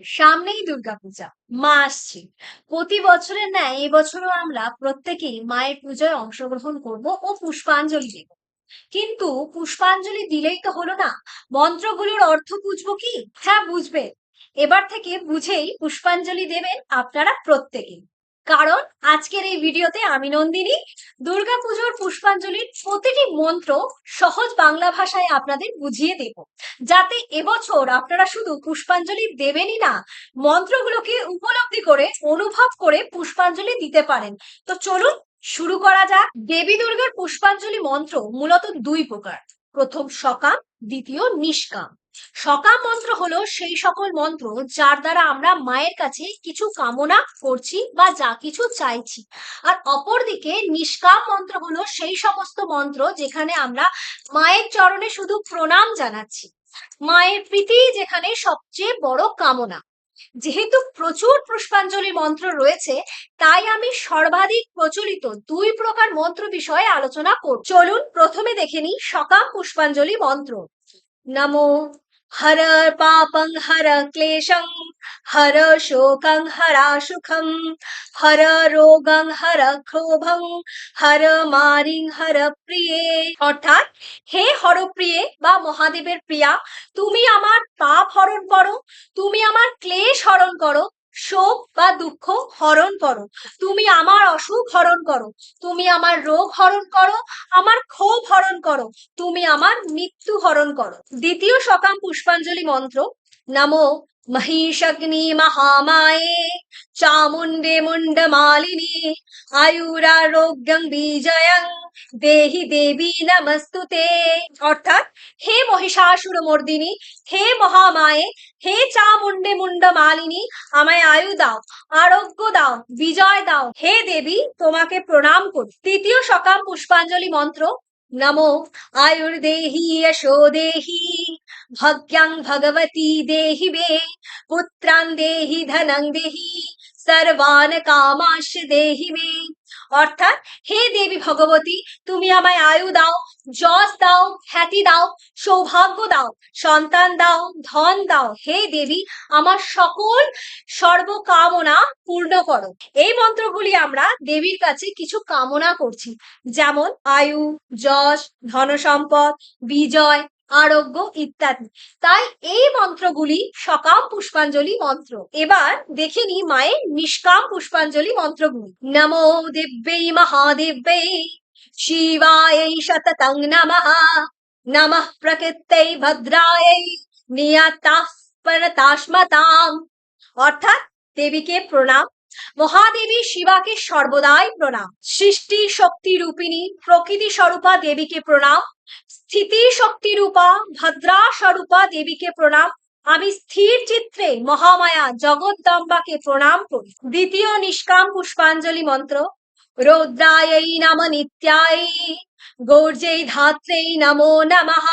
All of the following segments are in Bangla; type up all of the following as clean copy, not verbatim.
সামনেই দুর্গাপূজা, মা আসছে। প্রতি বছরের ন্যায় এবছরও আমরা প্রত্যেকেই মায়ের পুজোয় অংশগ্রহণ করব ও পুষ্পাঞ্জলি দেব। কিন্তু পুষ্পাঞ্জলি দিলেই তো হলো না, মন্ত্রগুলোর অর্থ বুঝবো কি? হ্যাঁ, বুঝবে। এবার থেকে বুঝেই পুষ্পাঞ্জলি দেবেন আপনারা প্রত্যেকেই। কারণ আজকের এই ভিডিওতে আমি নন্দিনী দুর্গাপুজোর পুষ্পাঞ্জলির প্রতিটি মন্ত্র সহজ বাংলা ভাষায় আপনাদের বুঝিয়ে দেব, যাতে এবছর আপনারা শুধু পুষ্পাঞ্জলি দেবেনই না, মন্ত্রগুলোকে উপলব্ধি করে অনুভব করে পুষ্পাঞ্জলি দিতে পারেন। তো চলুন শুরু করা যাক। দেবী দুর্গার পুষ্পাঞ্জলি মন্ত্র মূলত দুই প্রকার। প্রথম সকাম, দ্বিতীয় নিষ্কাম। সকাম মন্ত্র হলো সেই সকল মন্ত্র যার দ্বারা আমরা মায়ের কাছে কিছু কামনা করছি বা যা কিছু চাইছি। আর অপরদিকে নিষ্কাম মন্ত্র হলো সেই সমস্ত মন্ত্র যেখানে আমরা মায়ের চরণে শুধু প্রণাম জানাচ্ছি। মায়ের প্রীতি যেখানে সবচেয়ে বড় কামনা। যেহেতু প্রচুর পুষ্পাঞ্জলি মন্ত্র রয়েছে, তাই আমি সর্বাধিক প্রচলিত দুই প্রকার মন্ত্র বিষয়ে আলোচনা করব। চলুন প্রথমে দেখে নিই সকাম পুষ্পাঞ্জলি মন্ত্র। নমো হর পাপং হর ক্লেশং হর শোকং হরাসুখম হর রোগং হর ক্ষোভং হর মারিং হর প্রিয়ে। অর্থাৎ, হে হরপ্রিয়ে বা মহাদেবের প্রিয়া, তুমি আমার পাপ হরণ করো, তুমি আমার ক্লেশ হরণ করো, শোক বা দুঃখ হরণ করো, তুমি আমার অসুখ হরণ করো, তুমি আমার রোগ হরণ করো, আমার ক্ষোভ হরণ করো, তুমি আমার মৃত্যু হরণ করো। দ্বিতীয় সকাম পুষ্পাঞ্জলি মন্ত্র। নমো মহিষগ্নি মহামায়ে চামুণ্ডে মুন্ডমালিনী আয়ুরারোগ্যং বিজয়ং দেহি দেবী নমস্তুতে। অর্থাৎ, হে মহিষাসুর মর্দিনী, হে মহামায়ে, হে চামুণ্ডে মুন্ডমালিনী, আমায় আয়ু দাও, আরোগ্য দাও, বিজয় দাও। হে দেবী, তোমাকে প্রণাম করি। তৃতীয় সকাম পুষ্পাঞ্জলি মন্ত্র। নমো আয়ুর্দেহি যশো দেহি ভাগ্যং ভগবতী দেহি বে পুত্রাং দেহি ধনং দেহি সর্বান কামাশ দেহি মে। অর্থাৎ, হে দেবী ভগবতী, তুমি আমায় আয়ু দাও, যশ দাও, খ্যাতি দাও, সৌভাগ্য দাও, সন্তান দাও, ধন দাও। হে দেবী, আমার সকল সর্বকামনা পূর্ণ করো। এই মন্ত্রগুলি আমরা দেবীর কাছে কিছু কামনা করছি, যেমন আয়ু, যশ, ধনসম্পদ, বিজয়, আরোগ্য ইত্যাদি। তাই এই মন্ত্রগুলি সকাম পুষ্পাঞ্জলি মন্ত্র। এবার দেখে নি মায়ের নিষ্কাম পুষ্পাঞ্জলি মন্ত্রগুলি। নমো দিব্যৈ মহাদিব্যৈ শিবাयै সততং নমঃ নমঃ প্রকৃত্যৈ ভদ্রাयै নিয়তাঃ পরতাস্মতাম। অর্থাৎ, দেবীকে প্রণাম। মহাদেবী শিবাকে সর্বদাই প্রণাম। সৃষ্টি শক্তি রূপিণী প্রকৃতি স্বরূপা দেবীকে প্রণাম। স্থিতি শক্তি রূপা ভদ্রা স্বরূপা দেবীকে প্রণাম। আমি স্থির চিত্রে মহামায়া জগদ্দম্বাকে প্রণাম করি। দ্বিতীয় নিষ্কাম পুষ্পাঞ্জলি মন্ত্র। রৌদ্রাयै নম নিত্যায় গৌর্যৈ ধাত্রৈ নমো নমঃ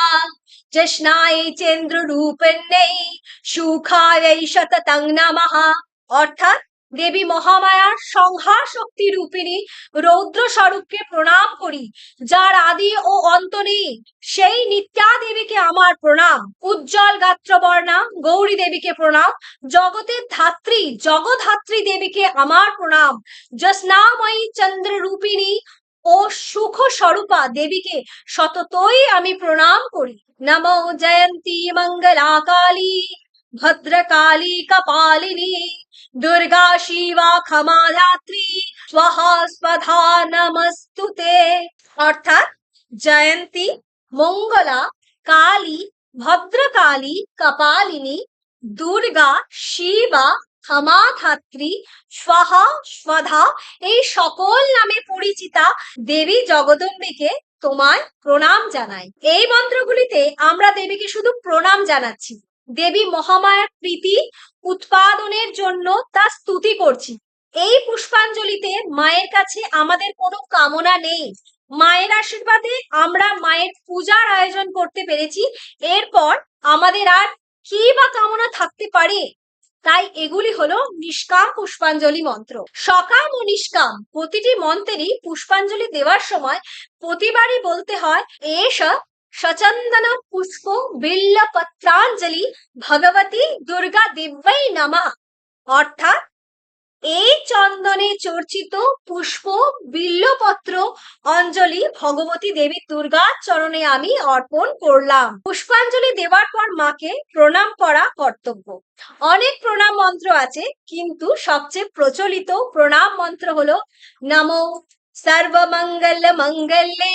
জষ্নায় চন্দ্র রূপিণ্যৈ সুখায় সততং নমঃ। অর্থাৎ, দেবী মহামায়ার সংহার শক্তি রূপিণী রৌদ্র স্বরূপকে প্রণাম করি, যার আদি ও অন্ত নেই। সেই নিত্যা দেবীকে আমার প্রণাম। উজ্জ্বল গাত্রবর্ণা গৌরী দেবীকে প্রণাম। জগতের ধাত্রী জগধাত্রী দেবীকে আমার প্রণাম। জ্যোৎস্নাময়ী চন্দ্র রূপিণী ও সুখ স্বরূপা দেবীকে সততই আমি প্রণাম করি। নমো জয়ন্তী মঙ্গলা কালী ভদ্রকালী কপালিনী দুর্গা শিবা ক্ষমা ধাত্রী স্বাহা স্বধা নমস্তুতে। অর্থাৎ, জয়ন্তী, মঙ্গলা, কালী, ভদ্রকালী, কপালিনী, দুর্গা, শিবা, ক্ষমা ধাত্রী, স্বাহা, স্বধা এই সকল নামে পরিচিতা দেবী জগদম্বিকে তোমায় প্রণাম জানাই। এই মন্ত্রগুলিতে আমরা দেবীকে শুধু প্রণাম জানাচ্ছি, দেবী মহামায়ার প্রীতি উৎপাদনের জন্য তার স্তুতি করছি। এই পুষ্পাঞ্জলিতে মায়ের কাছে আমাদের কোনো কামনা নেই। মায়ের আশীর্বাদে আমরা মায়ের পূজার আয়োজন করতে পেরেছি, এরপর আমাদের আর কি বা কামনা থাকতে পারে? তাই এগুলি হলো নিষ্কাম পুষ্পাঞ্জলি মন্ত্র। সকাম ও নিষ্কাম প্রতিটি মন্ত্রেরই পুষ্পাঞ্জলি দেওয়ার সময় প্রতিবারই বলতে হয় এষ সচন্দন পুষ্প বিল্ল পত্রাঞ্জলি ভগবতী দুর্গা দিব্যৈ নমঃ। অর্থাৎ এই চন্দনে চর্চিত পুষ্প বিল্লপত্র অঞ্জলি ভগবতী দেবী দুর্গার চরণে আমি অর্পণ করলাম। পুষ্পাঞ্জলি দেওয়ার পর মাকে প্রণাম করা কর্তব্য। অনেক প্রণাম মন্ত্র আছে, কিন্তু সবচেয়ে প্রচলিত প্রণাম মন্ত্র হলো নমো সর্বমঙ্গল মঙ্গলে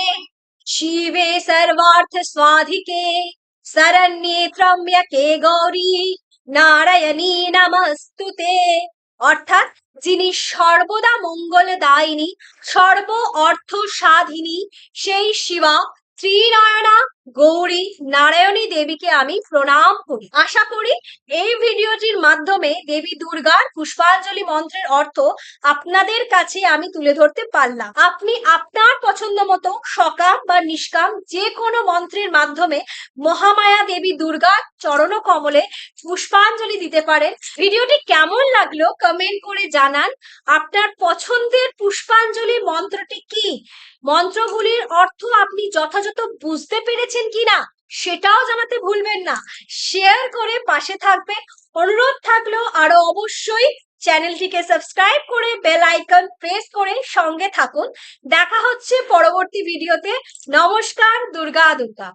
শিবে সর্বার্থ স্বাধিকে শরণ্যে ত্র্যম্বকে গৌরী নারায়ণী নমস্তুতে। অর্থাৎ যিনি সর্বদা মঙ্গলদায়িনী সর্ব অর্থ সাধিনী সেই শিবা ত্রিনয়না গৌরী নারায়ণী দেবীকে আমি প্রণাম করি। আশা করি এই ভিডিওটির মাধ্যমে দেবী দুর্গার পুষ্পাঞ্জলি মন্ত্রের অর্থ আপনাদের কাছে আমি তুলে ধরতে পারলাম। আপনি আপনার পছন্দ মতো সকাম বা নিষ্কাম যে কোনো মন্ত্রের মাধ্যমে মহামায়া দেবী দুর্গার চরণ কমলে পুষ্পাঞ্জলি দিতে পারেন। ভিডিওটি কেমন লাগলো কমেন্ট করে জানান। আপনার পছন্দের পুষ্পাঞ্জলি মন্ত্রটি কি? মন্ত্রগুলির অর্থ আপনি যথাযথ বুঝতে পেরেছেন কিনা সেটাও জানাতে ভুলবেন না। শেয়ার করে পাশে থাকবেন। অনুরোধ থাকলো আরো অবশ্যই চ্যানেলটিকে সাবস্ক্রাইব করে বেল আইকন প্রেস করে সঙ্গে থাকুন। দেখা হচ্ছে পরবর্তী ভিডিওতে। নমস্কার। দুর্গা দুর্গা।